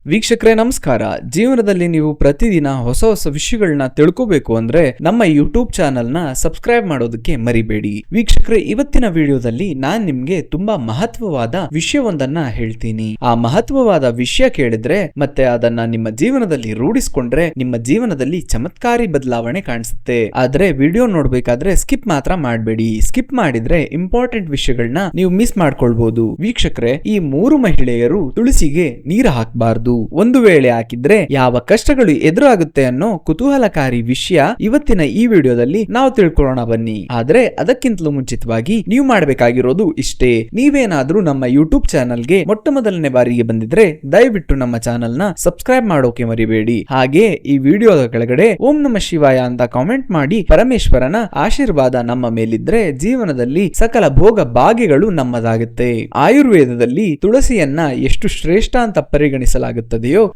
ವೀಕ್ಷಕರೇ ನಮಸ್ಕಾರ. ಜೀವನದಲ್ಲಿ ನೀವು ಪ್ರತಿದಿನ ಹೊಸ ಹೊಸ ವಿಷಯಗಳನ್ನ ತಿಳ್ಕೋಬೇಕು ಅಂದ್ರೆ ನಮ್ಮ ಯೂಟ್ಯೂಬ್ ಚಾನೆಲ್ ನ ಸಬ್ಸ್ಕ್ರೈಬ್ ಮಾಡೋದಕ್ಕೆ ಮರಿಬೇಡಿ. ವೀಕ್ಷಕರೇ, ಇವತ್ತಿನ ವಿಡಿಯೋದಲ್ಲಿ ನಾನ್ ನಿಮ್ಗೆ ತುಂಬಾ ಮಹತ್ವವಾದ ವಿಷಯವೊಂದನ್ನ ಹೇಳ್ತೀನಿ. ಆ ಮಹತ್ವವಾದ ವಿಷಯ ಕೇಳಿದ್ರೆ ಮತ್ತೆ ಅದನ್ನ ನಿಮ್ಮ ಜೀವನದಲ್ಲಿ ರೂಢಿಸ್ಕೊಂಡ್ರೆ ನಿಮ್ಮ ಜೀವನದಲ್ಲಿ ಚಮತ್ಕಾರಿ ಬದಲಾವಣೆ ಕಾಣಿಸುತ್ತೆ. ಆದ್ರೆ ವಿಡಿಯೋ ನೋಡ್ಬೇಕಾದ್ರೆ ಸ್ಕಿಪ್ ಮಾತ್ರ ಮಾಡಬೇಡಿ. ಸ್ಕಿಪ್ ಮಾಡಿದ್ರೆ ಇಂಪಾರ್ಟೆಂಟ್ ವಿಷಯಗಳನ್ನ ನೀವು ಮಿಸ್ ಮಾಡ್ಕೊಳ್ಬಹುದು. ವೀಕ್ಷಕರೇ, ಈ 3 ಮಹಿಳೆಯರು ತುಳಸಿಗೆ ನೀರು ಹಾಕಬಾರದು. ಒಂದು ವೇಳೆ ಹಾಕಿದ್ರೆ ಯಾವ ಕಷ್ಟಗಳು ಎದುರಾಗುತ್ತೆ ಅನ್ನೋ ಕುತೂಹಲಕಾರಿ ವಿಷಯ ಇವತ್ತಿನ ಈ ವಿಡಿಯೋದಲ್ಲಿ ನಾವು ತಿಳ್ಕೊಳ್ಳೋಣ ಬನ್ನಿ. ಆದ್ರೆ ಅದಕ್ಕಿಂತಲೂ ಮುಂಚಿತವಾಗಿ ನೀವು ಮಾಡಬೇಕಾಗಿರೋದು ಇಷ್ಟೇ. ನೀವೇನಾದ್ರೂ ನಮ್ಮ ಯೂಟ್ಯೂಬ್ ಚಾನಲ್ಗೆ ಮೊಟ್ಟ ಮೊದಲನೇ ಬಾರಿಗೆ ಬಂದಿದ್ರೆ ದಯವಿಟ್ಟು ನಮ್ಮ ಚಾನಲ್ ನ ಸಬ್ಸ್ಕ್ರೈಬ್ ಮಾಡೋಕೆ ಮರಿಬೇಡಿ. ಹಾಗೆ ಈ ವಿಡಿಯೋದ ಕೆಳಗಡೆ ಓಂ ನಮಃ ಶಿವಾಯ ಅಂತ ಕಾಮೆಂಟ್ ಮಾಡಿ ಪರಮೇಶ್ವರನ ಆಶೀರ್ವಾದ ನಮ್ಮ ಮೇಲಿದ್ರೆ ಜೀವನದಲ್ಲಿ ಸಕಲ ಭೋಗ ಭಾಗ್ಯಗಳು ನಮ್ಮದಾಗುತ್ತೆ. ಆಯುರ್ವೇದದಲ್ಲಿ ತುಳಸಿಯನ್ನ ಎಷ್ಟು ಶ್ರೇಷ್ಠ ಅಂತ ಪರಿಗಣಿಸಲಾಗುತ್ತದೆಯೋ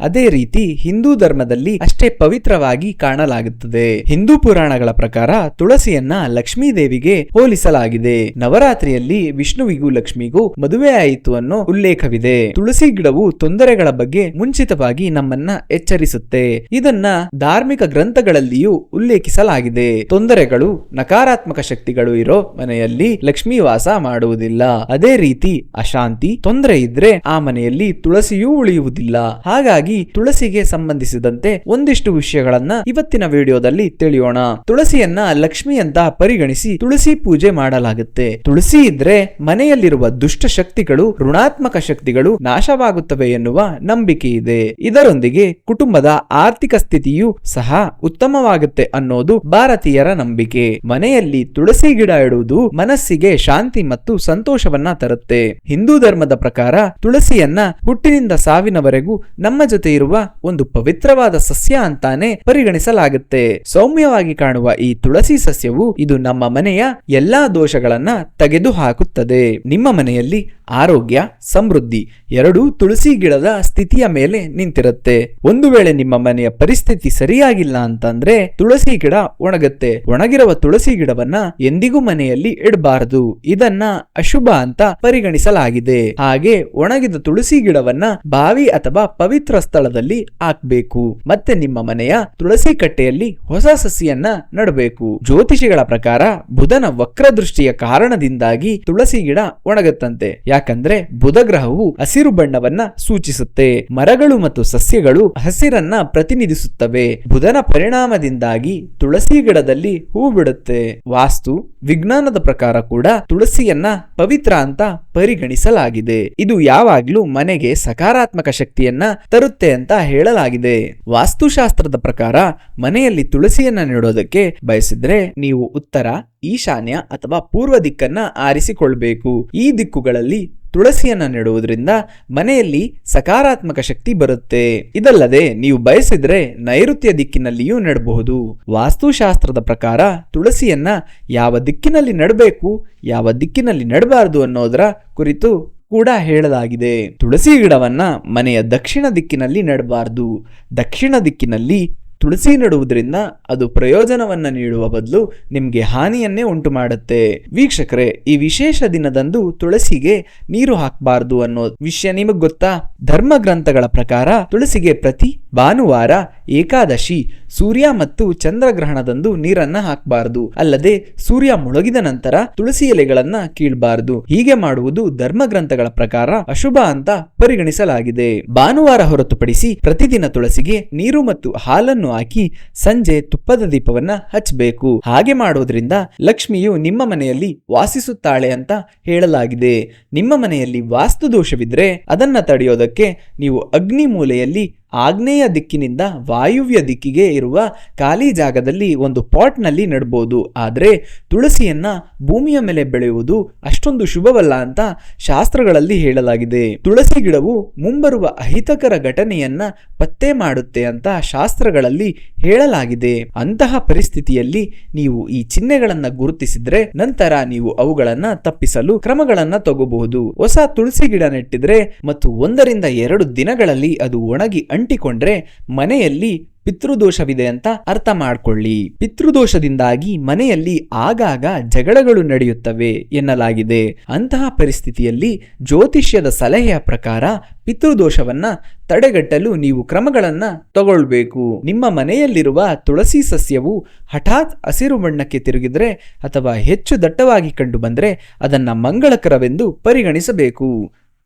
ಅದೇ ರೀತಿ ಹಿಂದೂ ಧರ್ಮದಲ್ಲಿ ಅಷ್ಟೇ ಪವಿತ್ರವಾಗಿ ಕಾಣಲಾಗುತ್ತದೆ. ಹಿಂದೂ ಪುರಾಣಗಳ ಪ್ರಕಾರ ತುಳಸಿಯನ್ನ ಲಕ್ಷ್ಮೀ ದೇವಿಗೆ ಹೋಲಿಸಲಾಗಿದೆ. ನವರಾತ್ರಿಯಲ್ಲಿ ವಿಷ್ಣುವಿಗೂ ಲಕ್ಷ್ಮಿಗೂ ಮದುವೆ ಆಯಿತು ಅನ್ನೋ ಉಲ್ಲೇಖವಿದೆ. ತುಳಸಿ ಗಿಡವು ತೊಂದರೆಗಳ ಬಗ್ಗೆ ಮುಂಚಿತವಾಗಿ ನಮ್ಮನ್ನ ಎಚ್ಚರಿಸುತ್ತೆ. ಇದನ್ನ ಧಾರ್ಮಿಕ ಗ್ರಂಥಗಳಲ್ಲಿಯೂ ಉಲ್ಲೇಖಿಸಲಾಗಿದೆ. ತೊಂದರೆಗಳು, ನಕಾರಾತ್ಮಕ ಶಕ್ತಿಗಳು ಇರೋ ಮನೆಯಲ್ಲಿ ಲಕ್ಷ್ಮೀ ವಾಸ ಮಾಡುವುದಿಲ್ಲ. ಅದೇ ರೀತಿ ಅಶಾಂತಿ, ತೊಂದರೆ ಇದ್ರೆ ಆ ಮನೆಯಲ್ಲಿ ತುಳಸಿಯೂ ಉಳಿಯುವುದಿಲ್ಲ. ಹಾಗಾಗಿ ತುಳಸಿಗೆ ಸಂಬಂಧಿಸಿದಂತೆ ಒಂದಿಷ್ಟು ವಿಷಯಗಳನ್ನ ಇವತ್ತಿನ ವಿಡಿಯೋದಲ್ಲಿ ತಿಳಿಯೋಣ. ತುಳಸಿಯನ್ನ ಲಕ್ಷ್ಮಿ ಅಂತ ಪರಿಗಣಿಸಿ ತುಳಸಿ ಪೂಜೆ ಮಾಡಲಾಗುತ್ತೆ. ತುಳಸಿ ಇದ್ರೆ ಮನೆಯಲ್ಲಿರುವ ದುಷ್ಟ ಶಕ್ತಿಗಳು, ಋಣಾತ್ಮಕ ಶಕ್ತಿಗಳು ನಾಶವಾಗುತ್ತವೆ ಎನ್ನುವ ನಂಬಿಕೆ ಇದೆ. ಇದರೊಂದಿಗೆ ಕುಟುಂಬದ ಆರ್ಥಿಕ ಸ್ಥಿತಿಯೂ ಸಹ ಉತ್ತಮವಾಗುತ್ತೆ ಅನ್ನೋದು ಭಾರತೀಯರ ನಂಬಿಕೆ. ಮನೆಯಲ್ಲಿ ತುಳಸಿ ಗಿಡ ಇಡುವುದು ಮನಸ್ಸಿಗೆ ಶಾಂತಿ ಮತ್ತು ಸಂತೋಷವನ್ನ ತರುತ್ತೆ. ಹಿಂದೂ ಧರ್ಮದ ಪ್ರಕಾರ ತುಳಸಿಯನ್ನ ಹುಟ್ಟಿನಿಂದ ಸಾವಿನವರೆಗೂ ನಮ್ಮ ಜೊತೆ ಇರುವ ಒಂದು ಪವಿತ್ರವಾದ ಸಸ್ಯ ಅಂತಾನೆ ಪರಿಗಣಿಸಲಾಗುತ್ತೆ. ಸೌಮ್ಯವಾಗಿ ಕಾಣುವ ಈ ತುಳಸಿ ಸಸ್ಯವು ಇದು ನಮ್ಮ ಮನೆಯ ಎಲ್ಲಾ ದೋಷಗಳನ್ನ ತೆಗೆದು ಹಾಕುತ್ತದೆ. ನಿಮ್ಮ ಮನೆಯಲ್ಲಿ ಆರೋಗ್ಯ, ಸಮೃದ್ಧಿ ಎರಡೂ ತುಳಸಿ ಗಿಡದ ಸ್ಥಿತಿಯ ಮೇಲೆ ನಿಂತಿರುತ್ತೆ. ಒಂದು ವೇಳೆ ನಿಮ್ಮ ಮನೆಯ ಪರಿಸ್ಥಿತಿ ಸರಿಯಾಗಿಲ್ಲ ಅಂತಂದ್ರೆ ತುಳಸಿ ಗಿಡ ಒಣಗುತ್ತೆ. ಒಣಗಿರುವ ತುಳಸಿ ಗಿಡವನ್ನ ಎಂದಿಗೂ ಮನೆಯಲ್ಲಿ ಇಡಬಾರದು. ಇದನ್ನ ಅಶುಭ ಅಂತ ಪರಿಗಣಿಸಲಾಗಿದೆ. ಹಾಗೆ ಒಣಗಿದ ತುಳಸಿ ಗಿಡವನ್ನ ಬಾವಿ ಅಥವಾ ಪವಿತ್ರ ಸ್ಥಳದಲ್ಲಿ ಹಾಕ್ಬೇಕು. ಮತ್ತೆ ನಿಮ್ಮ ಮನೆಯ ತುಳಸಿ ಕಟ್ಟೆಯಲ್ಲಿ ಹೊಸ ಸಸಿಯನ್ನ ನೆಡಬೇಕು. ಜ್ಯೋತಿಷಿಗಳ ಪ್ರಕಾರ ಬುಧನ ವಕ್ರ ದೃಷ್ಟಿಯ ಕಾರಣದಿಂದಾಗಿ ತುಳಸಿ ಗಿಡ ಒಣಗುತ್ತಂತೆ. ಯಾಕಂದ್ರೆ ಬುಧ ಗ್ರಹವು ಹಸಿರು ಬಣ್ಣವನ್ನ ಸೂಚಿಸುತ್ತೆ. ಮರಗಳು ಮತ್ತು ಸಸ್ಯಗಳು ಹಸಿರನ್ನ ಪ್ರತಿನಿಧಿಸುತ್ತವೆ. ಬುಧನ ಪರಿಣಾಮದಿಂದಾಗಿ ತುಳಸಿ ಗಿಡದಲ್ಲಿ ಹೂ ಬಿಡುತ್ತೆ. ವಾಸ್ತು ವಿಜ್ಞಾನದ ಪ್ರಕಾರ ಕೂಡ ತುಳಸಿಯನ್ನ ಪವಿತ್ರ ಅಂತ ಪರಿಗಣಿಸಲಾಗಿದೆ. ಇದು ಯಾವಾಗ್ಲೂ ಮನೆಗೆ ಸಕಾರಾತ್ಮಕ ಶಕ್ತಿಯನ್ನ ತರುತ್ತೆ ಅಂತ ಹೇಳಲಾಗಿದೆ. ವಾಸ್ತುಶಾಸ್ತ್ರದ ಪ್ರಕಾರ ಮನೆಯಲ್ಲಿ ತುಳಸಿಯನ್ನ ನೆಡೋದಕ್ಕೆ ಬಯಸಿದ್ರೆ ನೀವು ಉತ್ತರ, ಈಶಾನ್ಯ ಅಥವಾ ಪೂರ್ವ ದಿಕ್ಕನ್ನ ಆರಿಸಿಕೊಳ್ಬೇಕು. ಈ ದಿಕ್ಕುಗಳಲ್ಲಿ ತುಳಸಿಯನ್ನ ನೆಡುವುದರಿಂದ ಮನೆಯಲ್ಲಿ ಸಕಾರಾತ್ಮಕ ಶಕ್ತಿ ಬರುತ್ತೆ. ಇದಲ್ಲದೆ ನೀವು ಬಯಸಿದ್ರೆ ನೈಋತ್ಯ ದಿಕ್ಕಿನಲ್ಲಿಯೂ ನೆಡಬಹುದು. ವಾಸ್ತುಶಾಸ್ತ್ರದ ಪ್ರಕಾರ ತುಳಸಿಯನ್ನ ಯಾವ ದಿಕ್ಕಿನಲ್ಲಿ ನೆಡಬೇಕು, ಯಾವ ದಿಕ್ಕಿನಲ್ಲಿ ನೆಡಬಾರದು ಅನ್ನೋದರ ಕುರಿತು ಕೂಡ ಹೇಳಲಾಗಿದೆ. ತುಳಸಿ ಗಿಡವನ್ನ ಮನೆಯ ದಕ್ಷಿಣ ದಿಕ್ಕಿನಲ್ಲಿ ನೆಡಬಾರದು. ದಕ್ಷಿಣ ದಿಕ್ಕಿನಲ್ಲಿ ತುಳಸಿ ನೆಡುವುದರಿಂದ ಅದು ಪ್ರಯೋಜನವನ್ನ ನೀಡುವ ಬದಲು ನಿಮ್ಗೆ ಹಾನಿಯನ್ನೇ ಉಂಟು ಮಾಡುತ್ತೆ. ವೀಕ್ಷಕರೇ, ಈ ವಿಶೇಷ ದಿನದಂದು ತುಳಸಿಗೆ ನೀರು ಹಾಕಬಾರದು ಅನ್ನೋ ವಿಷಯ ನಿಮಗ್ ಗೊತ್ತಾ? ಧರ್ಮ ಗ್ರಂಥಗಳ ಪ್ರಕಾರ ತುಳಸಿಗೆ ಪ್ರತಿ ಭಾನುವಾರ, ಏಕಾದಶಿ, ಸೂರ್ಯ ಮತ್ತು ಚಂದ್ರಗ್ರಹಣದಂದು ನೀರನ್ನ ಹಾಕಬಾರದು. ಅಲ್ಲದೆ ಸೂರ್ಯ ಮುಳುಗಿದ ನಂತರ ತುಳಸಿ ಎಲೆಗಳನ್ನ ಕೀಳಬಾರದು. ಹೀಗೆ ಮಾಡುವುದು ಧರ್ಮ ಗ್ರಂಥಗಳ ಪ್ರಕಾರ ಅಶುಭ ಅಂತ ಪರಿಗಣಿಸಲಾಗಿದೆ. ಭಾನುವಾರ ಹೊರತುಪಡಿಸಿ ಪ್ರತಿದಿನ ತುಳಸಿಗೆ ನೀರು ಮತ್ತು ಹಾಲನ್ನು ಹಾಕಿ ಸಂಜೆ ತುಪ್ಪದ ದೀಪವನ್ನ ಹಚ್ಚಬೇಕು. ಹಾಗೆ ಮಾಡೋದ್ರಿಂದ ಲಕ್ಷ್ಮಿಯು ನಿಮ್ಮ ಮನೆಯಲ್ಲಿ ವಾಸಿಸುತ್ತಾಳೆ ಅಂತ ಹೇಳಲಾಗಿದೆ. ನಿಮ್ಮ ಮನೆಯಲ್ಲಿ ವಾಸ್ತು ದೋಷವಿದ್ರೆ ಅದನ್ನ ತಡೆಯೋದಕ್ಕೆ ನೀವು ಅಗ್ನಿ ಮೂಲೆಯಲ್ಲಿ ಆಗ್ನೇಯ ದಿಕ್ಕಿನಿಂದ ವಾಯುವ್ಯ ದಿಕ್ಕಿಗೆ ಇರುವ ಖಾಲಿ ಜಾಗದಲ್ಲಿ ಒಂದು ಪಾಟ್ ನಲ್ಲಿ ನೆಡಬಹುದು. ಆದ್ರೆ ತುಳಸಿಯನ್ನ ಭೂಮಿಯ ಮೇಲೆ ಬೆಳೆಯುವುದು ಅಷ್ಟೊಂದು ಶುಭವಲ್ಲ ಅಂತ ಶಾಸ್ತ್ರಗಳಲ್ಲಿ ಹೇಳಲಾಗಿದೆ. ತುಳಸಿ ಗಿಡವು ಮುಂಬರುವ ಅಹಿತಕರ ಘಟನೆಯನ್ನ ಪತ್ತೆ ಮಾಡುತ್ತೆ ಅಂತ ಶಾಸ್ತ್ರಗಳಲ್ಲಿ ಹೇಳಲಾಗಿದೆ. ಅಂತಹ ಪರಿಸ್ಥಿತಿಯಲ್ಲಿ ನೀವು ಈ ಚಿಹ್ನೆಗಳನ್ನ ಗುರುತಿಸಿದ್ರೆ ನಂತರ ನೀವು ಅವುಗಳನ್ನ ತಪ್ಪಿಸಲು ಕ್ರಮಗಳನ್ನ ತಗೋಬಹುದು. ಹೊಸ ತುಳಸಿ ಗಿಡ ನೆಟ್ಟಿದ್ರೆ ಮತ್ತು 1 ರಿಂದ 2 ದಿನಗಳಲ್ಲಿ ಅದು ಒಣಗಿ ಅಂಟಿಕೊಂಡ್ರೆ ಮನೆಯಲ್ಲಿ ಪಿತೃದೋಷವಿದೆ ಅಂತ ಅರ್ಥ ಮಾಡ್ಕೊಳ್ಳಿ. ಪಿತೃದೋಷದಿಂದಾಗಿ ಮನೆಯಲ್ಲಿ ಆಗಾಗ ಜಗಳಗಳು ನಡೆಯುತ್ತವೆ ಎನ್ನಲಾಗಿದೆ. ಅಂತಹ ಪರಿಸ್ಥಿತಿಯಲ್ಲಿ ಜ್ಯೋತಿಷ್ಯದ ಸಲಹೆಯ ಪ್ರಕಾರ ಪಿತೃದೋಷವನ್ನ ತಡೆಗಟ್ಟಲು ನೀವು ಕ್ರಮಗಳನ್ನ ತಗೊಳ್ಬೇಕು. ನಿಮ್ಮ ಮನೆಯಲ್ಲಿರುವ ತುಳಸಿ ಸಸ್ಯವು ಹಠಾತ್ ಹಸಿರು ಬಣ್ಣಕ್ಕೆ ತಿರುಗಿದ್ರೆ ಅಥವಾ ಹೆಚ್ಚು ದಟ್ಟವಾಗಿ ಕಂಡು ಬಂದ್ರೆ ಅದನ್ನ ಮಂಗಳಕರವೆಂದು ಪರಿಗಣಿಸಬೇಕು.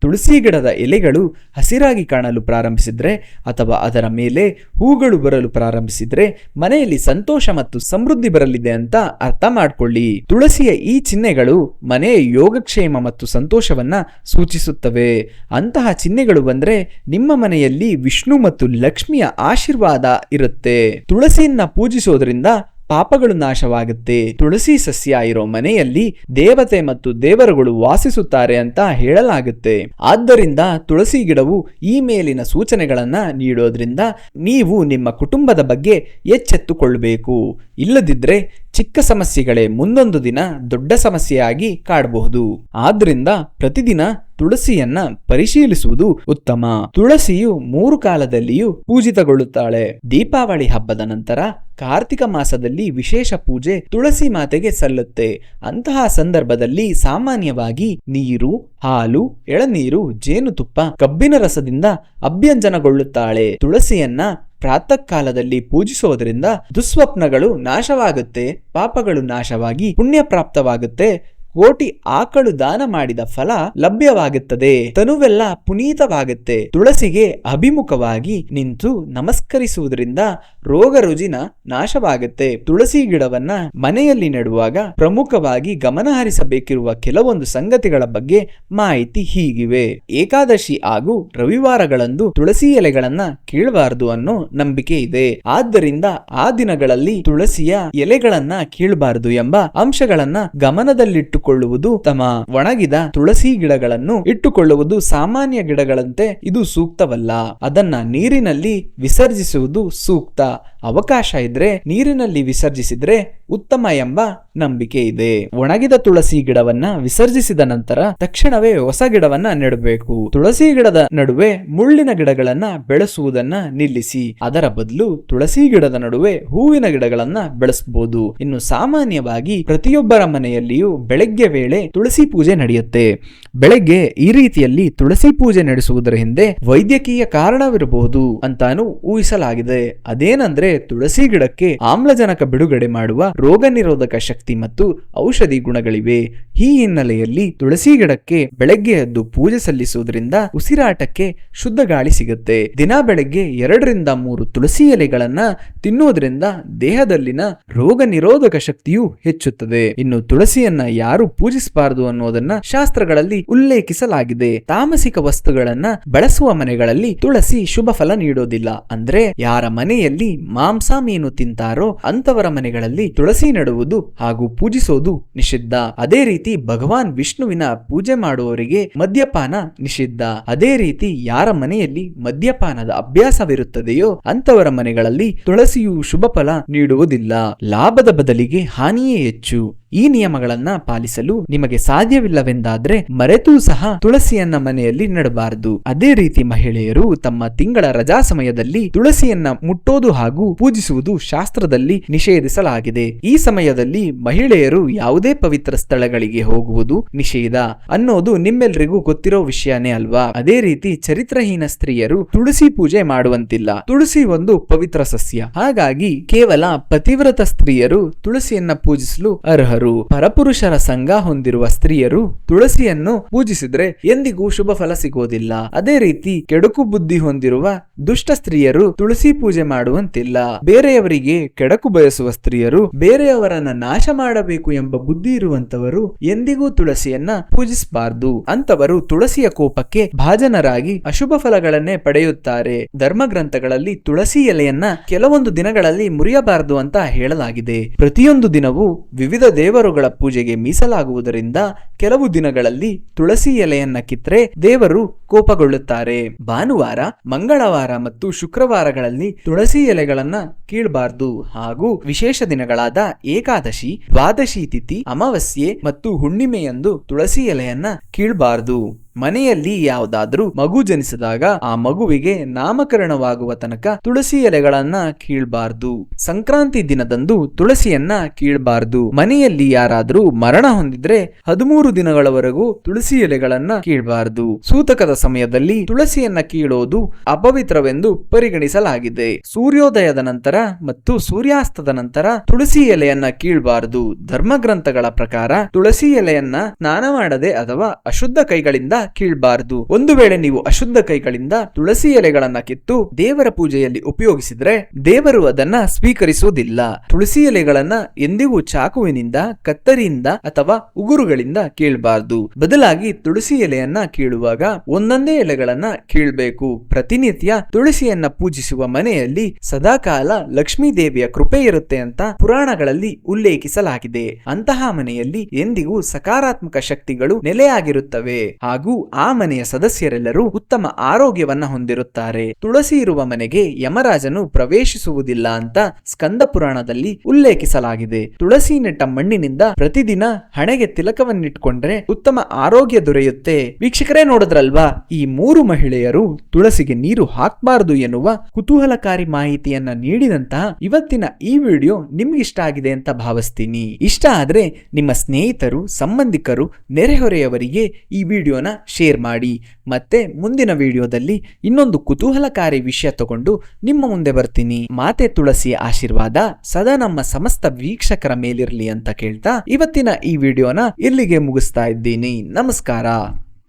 ತುಳಸಿ ಗಿಡದ ಎಲೆಗಳು ಹಸಿರಾಗಿ ಕಾಣಲು ಪ್ರಾರಂಭಿಸಿದ್ರೆ ಅಥವಾ ಅದರ ಮೇಲೆ ಹೂಗಳು ಬರಲು ಪ್ರಾರಂಭಿಸಿದ್ರೆ ಮನೆಯಲ್ಲಿ ಸಂತೋಷ ಮತ್ತು ಸಮೃದ್ಧಿ ಬರಲಿದೆ ಅಂತ ಅರ್ಥ ಮಾಡ್ಕೊಳ್ಳಿ. ತುಳಸಿಯ ಈ ಚಿಹ್ನೆಗಳು ಮನೆಯ ಯೋಗಕ್ಷೇಮ ಮತ್ತು ಸಂತೋಷವನ್ನ ಸೂಚಿಸುತ್ತವೆ. ಅಂತಹ ಚಿಹ್ನೆಗಳು ಬಂದ್ರೆ ನಿಮ್ಮ ಮನೆಯಲ್ಲಿ ವಿಷ್ಣು ಮತ್ತು ಲಕ್ಷ್ಮಿಯ ಆಶೀರ್ವಾದ ಇರುತ್ತೆ. ತುಳಸಿಯನ್ನ ಪೂಜಿಸೋದ್ರಿಂದ ಪಾಪಗಳು ನಾಶವಾಗುತ್ತೆ. ತುಳಸಿ ಸಸ್ಯ ಇರೋ ಮನೆಯಲ್ಲಿ ದೇವತೆ ಮತ್ತು ದೇವರುಗಳು ವಾಸಿಸುತ್ತಾರೆ ಅಂತ ಹೇಳಲಾಗುತ್ತೆ. ಆದ್ದರಿಂದ ತುಳಸಿ ಗಿಡವು ಈ ಮೇಲಿನ ಸೂಚನೆಗಳನ್ನ ನೀಡೋದ್ರಿಂದ ನೀವು ನಿಮ್ಮ ಕುಟುಂಬದ ಬಗ್ಗೆ ಎಚ್ಚೆತ್ತುಕೊಳ್ಳಬೇಕು. ಇಲ್ಲದಿದ್ರೆ ಚಿಕ್ಕ ಸಮಸ್ಯೆಗಳೇ ಮುಂದೊಂದು ದಿನ ದೊಡ್ಡ ಸಮಸ್ಯೆಯಾಗಿ ಕಾಡಬಹುದು. ಆದ್ರಿಂದ ಪ್ರತಿದಿನ ತುಳಸಿಯನ್ನ ಪರಿಶೀಲಿಸುವುದು ಉತ್ತಮ. ತುಳಸಿಯು 3 ಕಾಲದಲ್ಲಿಯೂ ಪೂಜಿತಗೊಳ್ಳುತ್ತಾಳೆ. ದೀಪಾವಳಿ ಹಬ್ಬದ ನಂತರ ಕಾರ್ತಿಕ ಮಾಸದಲ್ಲಿ ವಿಶೇಷ ಪೂಜೆ ತುಳಸಿ ಮಾತೆಗೆ ಸಲ್ಲುತ್ತೆ. ಅಂತಹ ಸಂದರ್ಭದಲ್ಲಿ ಸಾಮಾನ್ಯವಾಗಿ ನೀರು, ಹಾಲು, ಎಳನೀರು, ಜೇನುತುಪ್ಪ, ಕಬ್ಬಿನ ರಸದಿಂದ ಅಭ್ಯಂಜನಗೊಳ್ಳುತ್ತಾಳೆ. ತುಳಸಿಯನ್ನ ಪ್ರಾತಃ ಕಾಲದಲ್ಲಿ ಪೂಜಿಸೋದ್ರಿಂದ ದುಸ್ವಪ್ನಗಳು ನಾಶವಾಗುತ್ತೆ, ಪಾಪಗಳು ನಾಶವಾಗಿ ಪುಣ್ಯ ಪ್ರಾಪ್ತವಾಗುತ್ತೆ, ಕೋಟಿ ಆಕಳು ದಾನ ಮಾಡಿದ ಫಲ ಲಭ್ಯವಾಗುತ್ತದೆ, ತನುವೆಲ್ಲ ಪುನೀತವಾಗುತ್ತೆ. ತುಳಸಿಗೆ ಅಭಿಮುಖವಾಗಿ ನಿಂತು ನಮಸ್ಕರಿಸುವುದರಿಂದ ರೋಗ ರುಜಿನ ನಾಶವಾಗುತ್ತೆ. ತುಳಸಿ ಗಿಡವನ್ನ ಮನೆಯಲ್ಲಿ ನೆಡುವಾಗ ಪ್ರಮುಖವಾಗಿ ಗಮನ ಹರಿಸಬೇಕಿರುವ ಕೆಲವೊಂದು ಸಂಗತಿಗಳ ಬಗ್ಗೆ ಮಾಹಿತಿ ಹೀಗಿವೆ. ಏಕಾದಶಿ ಹಾಗೂ ರವಿವಾರಗಳಂದು ತುಳಸಿ ಎಲೆಗಳನ್ನ ಕೀಳಬಾರದು ಅನ್ನೋ ನಂಬಿಕೆ ಇದೆ. ಆದ್ದರಿಂದ ಆ ದಿನಗಳಲ್ಲಿ ತುಳಸಿಯ ಎಲೆಗಳನ್ನ ಕೀಳಬಾರದು ಎಂಬ ಅಂಶಗಳನ್ನ ಗಮನದಲ್ಲಿಟ್ಟುಕೊಳ್ಳುವುದು ತಮ್ಮ. ಒಣಗಿದ ತುಳಸಿ ಗಿಡಗಳನ್ನು ಇಟ್ಟುಕೊಳ್ಳುವುದು ಸಾಮಾನ್ಯ ಗಿಡಗಳಂತೆ ಇದು ಸೂಕ್ತವಲ್ಲ. ಅದನ್ನ ನೀರಿನಲ್ಲಿ ವಿಸರ್ಜಿಸುವುದು ಸೂಕ್ತ. ಅವಕಾಶ ಇದ್ರೆ ನೀರಿನಲ್ಲಿ ವಿಸರ್ಜಿಸಿದ್ರೆ ಉತ್ತಮ ಎಂಬ ನಂಬಿಕೆ ಇದೆ. ಒಣಗಿದ ತುಳಸಿ ಗಿಡವನ್ನ ವಿಸರ್ಜಿಸಿದ ನಂತರ ತಕ್ಷಣವೇ ಹೊಸ ಗಿಡವನ್ನ ನೆಡಬೇಕು. ತುಳಸಿ ಗಿಡದ ನಡುವೆ ಮುಳ್ಳಿನ ಗಿಡಗಳನ್ನ ಬೆಳೆಸುವುದನ್ನ ನಿಲ್ಲಿಸಿ. ಅದರ ಬದಲು ತುಳಸಿ ಗಿಡದ ನಡುವೆ ಹೂವಿನ ಗಿಡಗಳನ್ನ ಬೆಳೆಸಬಹುದು. ಇನ್ನು ಸಾಮಾನ್ಯವಾಗಿ ಪ್ರತಿಯೊಬ್ಬರ ಮನೆಯಲ್ಲಿಯೂ ಬೆಳಗ್ಗೆ ವೇಳೆ ತುಳಸಿ ಪೂಜೆ ನಡೆಯುತ್ತೆ. ಬೆಳಗ್ಗೆ ಈ ರೀತಿಯಲ್ಲಿ ತುಳಸಿ ಪೂಜೆ ನಡೆಸುವುದರ ಹಿಂದೆ ವೈದ್ಯಕೀಯ ಕಾರಣವಿರಬಹುದು ಅಂತಾನು ಊಹಿಸಲಾಗಿದೆ. ಅದೇನಂದ್ರೆ ತುಳಸಿ ಗಿಡಕ್ಕೆ ಆಮ್ಲಜನಕ ಬಿಡುಗಡೆ ಮಾಡುವ ರೋಗ ನಿರೋಧಕ ಶಕ್ತಿ ಮತ್ತು ಔಷಧಿ ಗುಣಗಳಿವೆ. ಈ ಹಿನ್ನೆಲೆಯಲ್ಲಿ ತುಳಸಿ ಗಿಡಕ್ಕೆ ಬೆಳಗ್ಗೆ ಎದ್ದು ಪೂಜೆ ಸಲ್ಲಿಸುವುದರಿಂದ ಉಸಿರಾಟಕ್ಕೆ ಶುದ್ಧ ಗಾಳಿ ಸಿಗುತ್ತೆ. ದಿನ ಬೆಳಗ್ಗೆ 2 ರಿಂದ 3 ತುಳಸಿ ಎಲೆಗಳನ್ನ ತಿನ್ನುವುದರಿಂದ ದೇಹದಲ್ಲಿನ ರೋಗ ನಿರೋಧಕ ಶಕ್ತಿಯು ಹೆಚ್ಚುತ್ತದೆ. ಇನ್ನು ತುಳಸಿಯನ್ನ ಯಾರು ಪೂಜಿಸಬಾರದು ಅನ್ನೋದನ್ನ ಶಾಸ್ತ್ರಗಳಲ್ಲಿ ಉಲ್ಲೇಖಿಸಲಾಗಿದೆ. ತಾಮಸಿಕ ವಸ್ತುಗಳನ್ನ ಬಳಸುವ ಮನೆಗಳಲ್ಲಿ ತುಳಸಿ ಶುಭ ಫಲ ನೀಡೋದಿಲ್ಲ. ಅಂದ್ರೆ ಯಾರ ಮನೆಯಲ್ಲಿ ಮಾಂಸ ಮೀನು ತಿಂತಾರೋ ಅಂತವರ ಮನೆಗಳಲ್ಲಿ ತುಳಸಿ ನೆಡುವುದು ಹಾಗೂ ಪೂಜಿಸುವುದು ನಿಷಿದ್ಧ. ಅದೇ ರೀತಿ ಭಗವಾನ್ ವಿಷ್ಣುವಿನ ಪೂಜೆ ಮಾಡುವವರಿಗೆ ಮದ್ಯಪಾನ ನಿಷಿದ್ಧ. ಅದೇ ರೀತಿ ಯಾರ ಮನೆಯಲ್ಲಿ ಮದ್ಯಪಾನದ ಅಭ್ಯಾಸವಿರುತ್ತದೆಯೋ ಅಂತವರ ಮನೆಗಳಲ್ಲಿ ತುಳಸಿಯು ಶುಭ ಫಲ ನೀಡುವುದಿಲ್ಲ. ಲಾಭದ ಬದಲಿಗೆ ಹಾನಿಯೇ ಹೆಚ್ಚು. ಈ ನಿಯಮಗಳನ್ನ ಪಾಲಿಸಲು ನಿಮಗೆ ಸಾಧ್ಯವಿಲ್ಲವೆಂದಾದ್ರೆ ಮರೆತೂ ಸಹ ತುಳಸಿಯನ್ನ ಮನೆಯಲ್ಲಿ ನೆಡಬಾರದು. ಅದೇ ರೀತಿ ಮಹಿಳೆಯರು ತಮ್ಮ ತಿಂಗಳ ರಜಾ ಸಮಯದಲ್ಲಿ ತುಳಸಿಯನ್ನ ಮುಟ್ಟೋದು ಹಾಗೂ ಪೂಜಿಸುವುದು ಶಾಸ್ತ್ರದಲ್ಲಿ ನಿಷೇಧಿಸಲಾಗಿದೆ. ಈ ಸಮಯದಲ್ಲಿ ಮಹಿಳೆಯರು ಯಾವುದೇ ಪವಿತ್ರ ಸ್ಥಳಗಳಿಗೆ ಹೋಗುವುದು ನಿಷೇಧ ಅನ್ನೋದು ನಿಮ್ಮೆಲ್ಲರಿಗೂ ಗೊತ್ತಿರೋ ವಿಷಯನೇ ಅಲ್ವಾ. ಅದೇ ರೀತಿ ಚರಿತ್ರಹೀನ ಸ್ತ್ರೀಯರು ತುಳಸಿ ಪೂಜೆ ಮಾಡುವಂತಿಲ್ಲ. ತುಳಸಿ ಒಂದು ಪವಿತ್ರ ಸಸ್ಯ. ಹಾಗಾಗಿ ಕೇವಲ ಪತಿವ್ರತ ಸ್ತ್ರೀಯರು ತುಳಸಿಯನ್ನ ಪೂಜಿಸಲು ಅರ್ಹರು. ಪರಪುರುಷರ ಸಂಘ ಹೊಂದಿರುವ ಸ್ತ್ರೀಯರು ತುಳಸಿಯನ್ನು ಪೂಜಿಸಿದ್ರೆ ಎಂದಿಗೂ ಶುಭ ಫಲ ಸಿಗೋದಿಲ್ಲ. ಅದೇ ರೀತಿ ಕೆಡುಕು ಬುದ್ಧಿ ಹೊಂದಿರುವ ದುಷ್ಟ ಸ್ತ್ರೀಯರು ತುಳಸಿ ಪೂಜೆ ಮಾಡುವಂತಿಲ್ಲ. ಬೇರೆಯವರಿಗೆ ಕೆಡಕು ಬಯಸುವ ಸ್ತ್ರೀಯರು ಬೇರೆಯವರನ್ನ ನಾಶ ಮಾಡಬೇಕು ಎಂಬ ಬುದ್ಧಿ ಇರುವಂತವರು ಎಂದಿಗೂ ತುಳಸಿಯನ್ನ ಪೂಜಿಸಬಾರದು. ಅಂತವರು ತುಳಸಿಯ ಕೋಪಕ್ಕೆ ಭಾಜನರಾಗಿ ಅಶುಭ ಫಲಗಳನ್ನೇ ಪಡೆಯುತ್ತಾರೆ. ಧರ್ಮ ಗ್ರಂಥಗಳಲ್ಲಿ ತುಳಸಿ ಎಲೆಯನ್ನ ಕೆಲವೊಂದು ದಿನಗಳಲ್ಲಿ ಮುರಿಯಬಾರದು ಅಂತ ಹೇಳಲಾಗಿದೆ. ಪ್ರತಿಯೊಂದು ದಿನವೂ ವಿವಿಧ ದೇವರುಗಳ ಪೂಜೆಗೆ ಮೀಸಲಾಗುವುದರಿಂದ ಕೆಲವು ದಿನಗಳಲ್ಲಿ ತುಳಸಿ ಎಲೆಯನ್ನ ಕಿತ್ತರೆ ದೇವರು ಕೋಪಗೊಳ್ಳುತ್ತಾರೆ. ಭಾನುವಾರ, ಮಂಗಳವಾರ ಮತ್ತು ಶುಕ್ರವಾರಗಳಲ್ಲಿ ತುಳಸಿ ಎಲೆಗಳನ್ನ ಕೀಳಬಾರದು. ಹಾಗೂ ವಿಶೇಷ ದಿನಗಳಾದ ಏಕಾದಶಿ, ದ್ವಾದಶಿ ತಿಥಿ, ಅಮಾವಾಸ್ಯೆ ಮತ್ತು ಹುಣ್ಣಿಮೆಯಂದು ತುಳಸಿ ಎಲೆಯನ್ನ ಕೀಳಬಾರದು. ಮನೆಯಲ್ಲಿ ಯಾವುದಾದ್ರೂ ಮಗು ಜನಿಸಿದಾಗ ಆ ಮಗುವಿಗೆ ನಾಮಕರಣವಾಗುವ ತನಕ ತುಳಸಿ ಎಲೆಗಳನ್ನ ಕೀಳ್ಬಾರ್ದು. ಸಂಕ್ರಾಂತಿ ದಿನದಂದು ತುಳಸಿಯನ್ನ ಕೀಳ್ಬಾರ್ದು. ಮನೆಯಲ್ಲಿ ಯಾರಾದ್ರೂ ಮರಣ ಹೊಂದಿದ್ರೆ 13 ದಿನಗಳವರೆಗೂ ತುಳಸಿ ಎಲೆಗಳನ್ನ ಕೀಳ್ಬಾರ್ದು. ಸೂತಕದ ಸಮಯದಲ್ಲಿ ತುಳಸಿಯನ್ನ ಕೀಳೋದು ಅಪವಿತ್ರವೆಂದು ಪರಿಗಣಿಸಲಾಗಿದೆ. ಸೂರ್ಯೋದಯದ ನಂತರ ಮತ್ತು ಸೂರ್ಯಾಸ್ತದ ನಂತರ ತುಳಸಿ ಎಲೆಯನ್ನ ಕೀಳ್ಬಾರ್ದು. ಧರ್ಮಗ್ರಂಥಗಳ ಪ್ರಕಾರ ತುಳಸಿ ಎಲೆಯನ್ನ ಸ್ನಾನ ಮಾಡದೆ ಅಥವಾ ಅಶುದ್ಧ ಕೈಗಳಿಂದ ಕೀಳ್ಬಾರ್ದು. ಒಂದು ವೇಳೆ ನೀವು ಅಶುದ್ಧ ಕೈಗಳಿಂದ ತುಳಸಿ ಎಲೆಗಳನ್ನ ಕಿತ್ತು ದೇವರ ಪೂಜೆಯಲ್ಲಿ ಉಪಯೋಗಿಸಿದ್ರೆ ದೇವರು ಅದನ್ನ ಸ್ವೀಕರಿಸುವುದಿಲ್ಲ. ತುಳಸಿ ಎಲೆಗಳನ್ನ ಎಂದಿಗೂ ಚಾಕುವಿನಿಂದ, ಕತ್ತರಿಯಿಂದ ಅಥವಾ ಉಗುರುಗಳಿಂದ ಕೀಳ್ಬಾರ್ದು. ಬದಲಾಗಿ ತುಳಸಿ ಎಲೆಯನ್ನ ಕೀಳುವಾಗ ಒಂದೊಂದೇ ಎಲೆಗಳನ್ನ ಕೀಳ್ಬೇಕು. ಪ್ರತಿನಿತ್ಯ ತುಳಸಿಯನ್ನ ಪೂಜಿಸುವ ಮನೆಯಲ್ಲಿ ಸದಾಕಾಲ ಲಕ್ಷ್ಮೀ ದೇವಿಯ ಕೃಪೆ ಇರುತ್ತೆ ಅಂತ ಪುರಾಣಗಳಲ್ಲಿ ಉಲ್ಲೇಖಿಸಲಾಗಿದೆ. ಅಂತಹ ಮನೆಯಲ್ಲಿ ಎಂದಿಗೂ ಸಕಾರಾತ್ಮಕ ಶಕ್ತಿಗಳು ನೆಲೆಯಾಗಿರುತ್ತವೆ ಹಾಗೂ ಆ ಮನೆಯ ಸದಸ್ಯರೆಲ್ಲರೂ ಉತ್ತಮ ಆರೋಗ್ಯವನ್ನ ಹೊಂದಿರುತ್ತಾರೆ. ತುಳಸಿ ಇರುವ ಮನೆಗೆ ಯಮರಾಜನು ಪ್ರವೇಶಿಸುವುದಿಲ್ಲ ಅಂತ ಸ್ಕಂದ ಪುರಾಣದಲ್ಲಿ ಉಲ್ಲೇಖಿಸಲಾಗಿದೆ. ತುಳಸಿ ನೆಟ್ಟ ಮಣ್ಣಿನಿಂದ ಪ್ರತಿದಿನ ಹಣೆಗೆ ತಿಲಕವನ್ನಿಟ್ಕೊಂಡ್ರೆ ಉತ್ತಮ ಆರೋಗ್ಯ ದೊರೆಯುತ್ತೆ. ವೀಕ್ಷಕರೇ, ನೋಡಿದ್ರಲ್ವಾ, ಈ 3 ಮಹಿಳೆಯರು ತುಳಸಿಗೆ ನೀರು ಹಾಕಬಾರದು ಎನ್ನುವ ಕುತೂಹಲಕಾರಿ ಮಾಹಿತಿಯನ್ನ ನೀಡಿದಂತಹ ಇವತ್ತಿನ ಈ ವಿಡಿಯೋ ನಿಮ್ಗಿಷ್ಟ ಆಗಿದೆ ಅಂತ ಭಾವಿಸ್ತೀನಿ. ಇಷ್ಟ ಆದ್ರೆ ನಿಮ್ಮ ಸ್ನೇಹಿತರು, ಸಂಬಂಧಿಕರು, ನೆರೆಹೊರೆಯವರಿಗೆ ಈ ವಿಡಿಯೋನ ಶೇರ್ ಮಾಡಿ. ಮತ್ತೆ ಮುಂದಿನ ವಿಡಿಯೋದಲ್ಲಿ ಇನ್ನೊಂದು ಕುತೂಹಲಕಾರಿ ವಿಷಯ ತಗೊಂಡು ನಿಮ್ಮ ಮುಂದೆ ಬರ್ತೀನಿ. ಮಾತೆ ತುಳಸಿಯ ಆಶೀರ್ವಾದ ಸದಾ ನಮ್ಮ ಸಮಸ್ತ ವೀಕ್ಷಕರ ಮೇಲಿರ್ಲಿ ಅಂತ ಕೇಳ್ತಾ ಇವತ್ತಿನ ಈ ವಿಡಿಯೋನ ಇಲ್ಲಿಗೆ ಮುಗಿಸ್ತಾ ಇದ್ದೀನಿ. ನಮಸ್ಕಾರ.